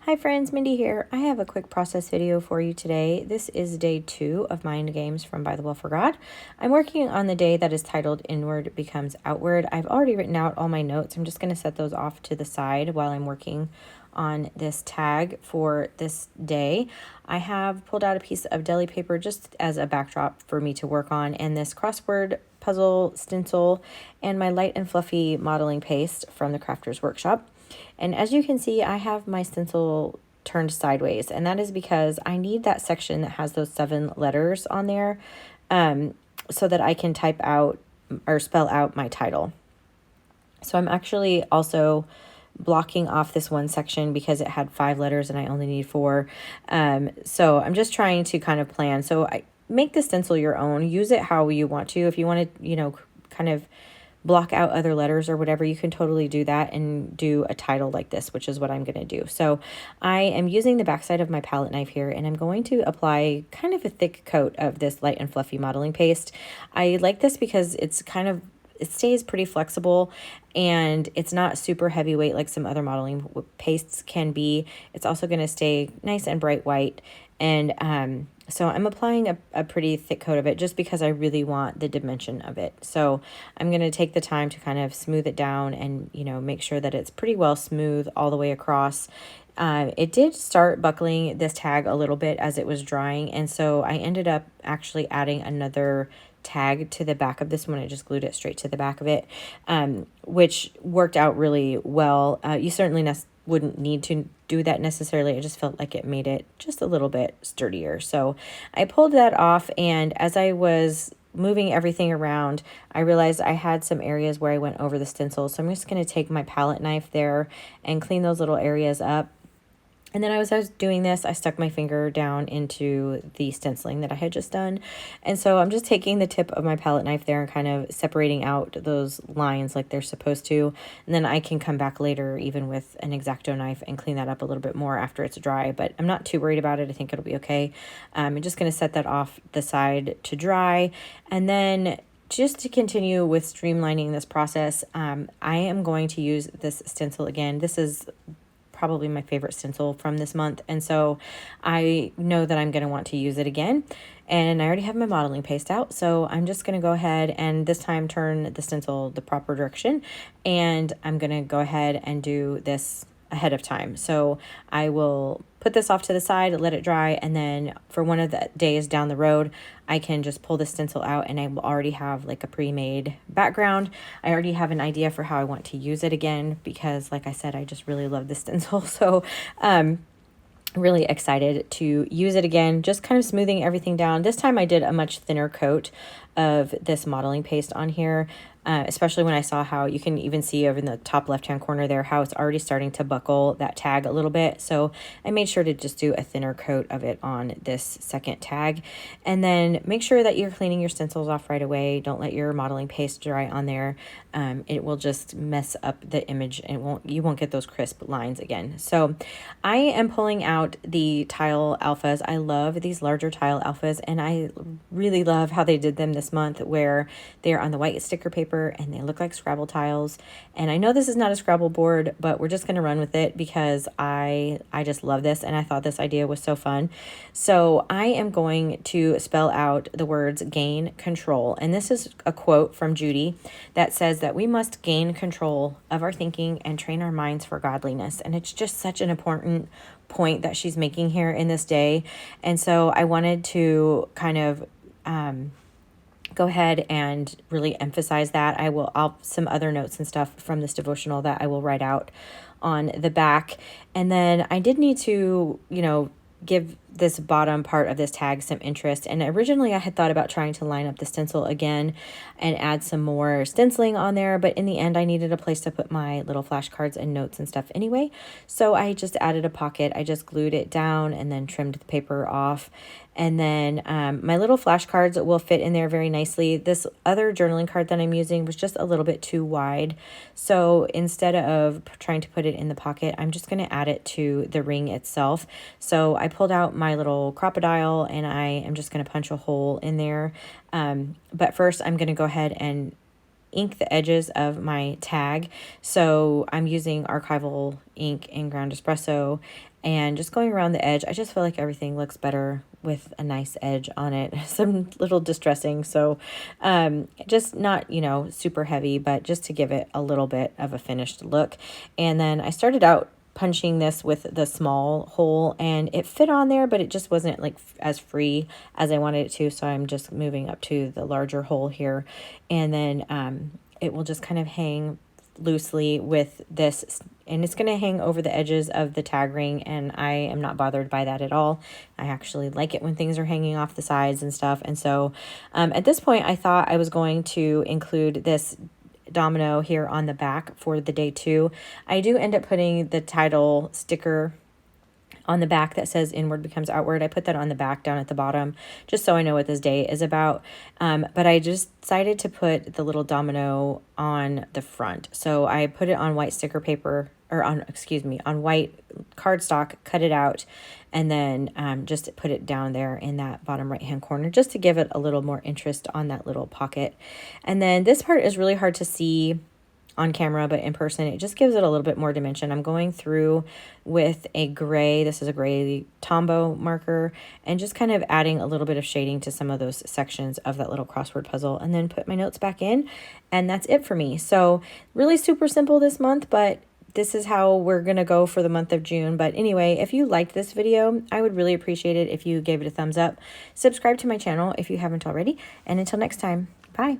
Hi friends, Mindy here. I have a quick process video for you today. This is day 2 of Mind Games from Bythewell4god. I'm working on the day that is titled Inward Becomes Outward. I've already written out all my notes. I'm just going to set those off to the side while I'm working on this tag for this day. I have pulled out a piece of deli paper just as a backdrop for me to work on, and this crossword puzzle stencil and my light and fluffy modeling paste from the Crafters Workshop. And as you can see, I have my stencil turned sideways, and that is because I need that section that has those 7 letters on there so that I can type out or spell out my title. So I'm actually also blocking off this one section because it had 5 letters and I only need 4. So I'm just trying to kind of plan. So I make the stencil your own. Use it how you want to. If you want to, kind of block out other letters or whatever, you can totally do that and do a title like this, which is what I'm going to do. So I am using the backside of my palette knife here, and I'm going to apply kind of a thick coat of this light and fluffy modeling paste. I like this because it stays pretty flexible and it's not super heavyweight like some other modeling pastes can be. It's also going to stay nice and bright white. And so I'm applying a pretty thick coat of it just because I really want the dimension of it. So I'm going to take the time to kind of smooth it down and, make sure that it's pretty well smooth all the way across. It did start buckling this tag a little bit as it was drying, and so I ended up actually adding another tag to the back of this one. I just glued it straight to the back of it, which worked out really well. You certainly wouldn't need to do that necessarily. I just felt like it made it just a little bit sturdier. So I pulled that off, and as I was moving everything around, I realized I had some areas where I went over the stencil. So I'm just going to take my palette knife there and clean those little areas up. And then as I was doing this, I stuck my finger down into the stenciling that I had just done. And so I'm just taking the tip of my palette knife there and kind of separating out those lines like they're supposed to. And then I can come back later even with an X-Acto knife and clean that up a little bit more after it's dry. But I'm not too worried about it. I think it'll be okay. I'm just going to set that off the side to dry. And then just to continue with streamlining this process, I am going to use this stencil again. This is probably my favorite stencil from this month, and so I know that I'm going to want to use it again, and I already have my modeling paste out, so I'm just going to go ahead and this time turn the stencil the proper direction, and I'm going to go ahead and do this ahead of time. So I will put this off to the side, let it dry, and then for one of the days down the road, I can just pull the stencil out and I will already have like a pre-made background. I already have an idea for how I want to use it again because, like I said, I just really love the stencil. So really excited to use it again, just kind of smoothing everything down. This time I did a much thinner coat of this modeling paste on here, especially when I saw how you can even see over in the top left-hand corner there how it's already starting to buckle that tag a little bit. So I made sure to just do a thinner coat of it on this second tag. And then make sure that you're cleaning your stencils off right away. Don't let your modeling paste dry on there. It will just mess up the image and you won't get those crisp lines again. So I am pulling out the tile alphas. I love these larger tile alphas, and I really love how they did them this month, where they're on the white sticker paper and they look like Scrabble tiles. And I know this is not a Scrabble board, but we're just going to run with it because I just love this, and I thought this idea was so fun. So I am going to spell out the words gain control, and this is a quote from Judy that says that we must gain control of our thinking and train our minds for godliness. And it's just such an important point that she's making here in this day. And so I wanted to kind of go ahead and really emphasize that. I'll some other notes and stuff from this devotional that I will write out on the back. And then I did need to, give this bottom part of this tag some interest. And originally I had thought about trying to line up the stencil again and add some more stenciling on there, but in the end I needed a place to put my little flashcards and notes and stuff anyway. So I just added a pocket. I just glued it down and then trimmed the paper off. And then my little flashcards will fit in there very nicely. This other journaling card that I'm using was just a little bit too wide. So instead of trying to put it in the pocket, I'm just going to add it to the ring itself. So I pulled out my little crocodile and I am just going to punch a hole in there. But first I'm going to go ahead and ink the edges of my tag. So I'm using archival ink in ground espresso and just going around the edge. I just feel like everything looks better with a nice edge on it. Some little distressing. So just not, you know, super heavy, but just to give it a little bit of a finished look. And then I started out punching this with the small hole, and it fit on there, but it just wasn't like as free as I wanted it to. So I'm just moving up to the larger hole here, and then it will just kind of hang loosely with this, and it's going to hang over the edges of the tag ring, and I am not bothered by that at all. I actually like it when things are hanging off the sides and stuff. And so at this point I thought I was going to include this domino here on the back for the day 2. I do end up putting the title sticker on the back that says inward becomes outward. I put that on the back down at the bottom just so I know what this day is about. But I just decided to put the little domino on the front. So I put it on white sticker paper, or on white cardstock, cut it out, and then just put it down there in that bottom right hand corner just to give it a little more interest on that little pocket. And then this part is really hard to see on camera, but in person it just gives it a little bit more dimension. I'm going through with a gray, this is a gray Tombow marker, and just kind of adding a little bit of shading to some of those sections of that little crossword puzzle, and then put my notes back in, and that's it for me. So really super simple this month, but this is how we're going to go for the month of June. But anyway, if you liked this video, I would really appreciate it if you gave it a thumbs up. Subscribe to my channel if you haven't already, and until next time, bye.